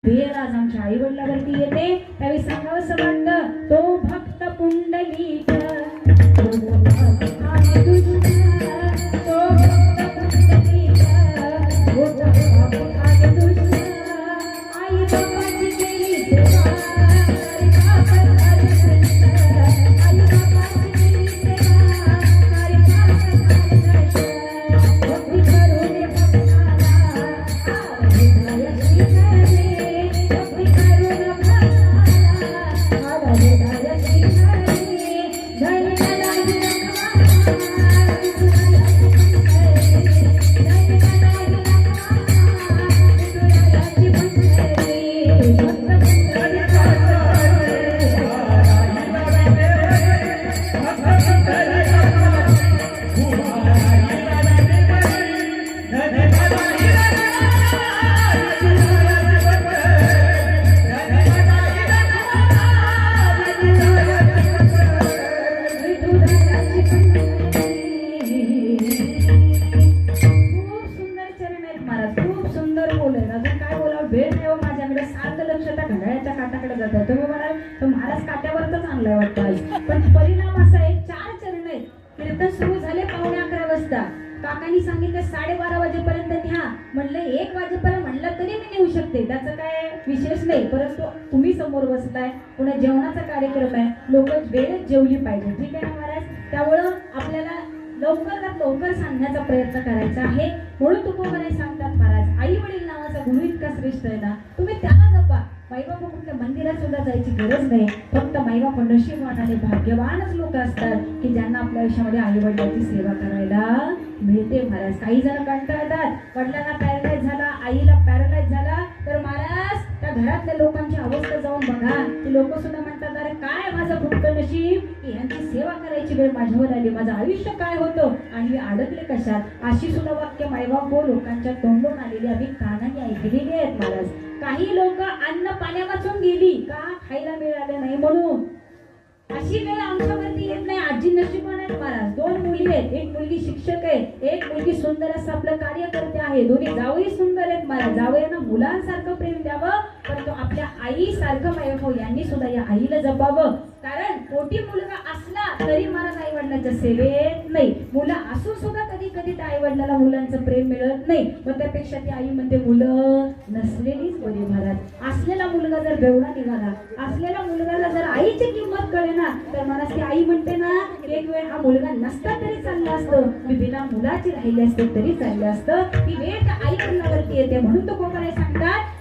वेळ आज आमच्या आई वडिलांवरती येते त्यावेळी सांगावंसं वाटतं तो भक्त पुंडलिक तुम्ही म्हणाल तो महाराज काट्यावरच आणलाय वाटतं, पण परिणाम असा आहे 4 चरण आहेत. कीर्तन सुरू झाले 11:15 वाजता. काकांनी सांगितलं 12:30 वाजेपर्यंत न्या. म्हणलं 1 वाजेपर्यंत म्हणलं तरी मी नेऊ शकते, त्याचं काय विशेष नाही. परंतु तुम्ही समोर बसताय, पुन्हा जेवणाचा कार्यक्रम आहे, लोक वेळेत जेवली पाहिजे, ठीक आहे ना महाराज. त्यामुळं आपल्याला लवकरात लवकर सांगण्याचा प्रयत्न करायचा आहे. म्हणून तुकोबाराय सांगतात महाराज, आई वडील नावाचा गुरु इतका श्रेष्ठ आहे ना, तुम्ही त्याला जपा. माईबापा कुठल्या मंदिरात सुद्धा जायची गरज नाही. फक्त माईबापा नशीबवान भाग्यवानच लोक असतात की ज्यांना आपल्या आयुष्यामध्ये आई वडिलांची सेवा करायला मिळते महाराज. काही जण कंटाळतात, वडिलांना पॅरालाइज झाला, आईला पॅरालाइज झाला, तर महाराज त्या घरातल्या लोकांची अवस्था जाऊन बघा. ती लोक सुद्धा म्हणतात, अरे काय माझं फुटकं नशीब की यांची सेवा करायची वेळ माझ्यावर आली, माझं आयुष्य काय होतं आणि मी अडकले कशात. अशी सुद्धा वाक्य माईबाप लोकांच्या तोंडून आलेली आम्ही कानाने ऐकलेली आहेत महाराज. काही लोक अन्न पाण्या वाचून गेली का, खायला मिळालं नाही म्हणून. अशी वेळ आमच्यावरती येत नाही. आजी नशिबान आहेत महाराज. 2 मुली आहेत, एक मुलगी शिक्षक आहे, एक मुलगी सुंदर असं आपलं कार्य करते आहे. दोन्ही जावई सुंदर आहेत महाराज. जावयांना मुलांसारखं प्रेम द्यावं, परंतु आपल्या आई सारखं मायबाप यांनी सुद्धा या आईला जपावं. कारण पोटी मुलगा असला तरी महाराज आई वडिलांच्या सेवेत नाही. मुलं असून सुद्धा कधी कधी त्या आई वडिलांना मुलांचं प्रेम मिळत नाही. मग त्यापेक्षा ती आई म्हणते मुलं नसलेलीच बरी महाराज. असलेला मुलगा जर बेवडा निघाला, असलेल्या मुलगाला जर आईची किंमत कळे ना, तर महाराज ती आई म्हणते ना, एक वेळ हा मुलगा नसता तरी चालला असतं, मी बिना मुलाची राहिली असते तरी चाललं असतं. ती वेळ त्या आई वडिलांवरती येते. म्हणून तो कोण सांगतात,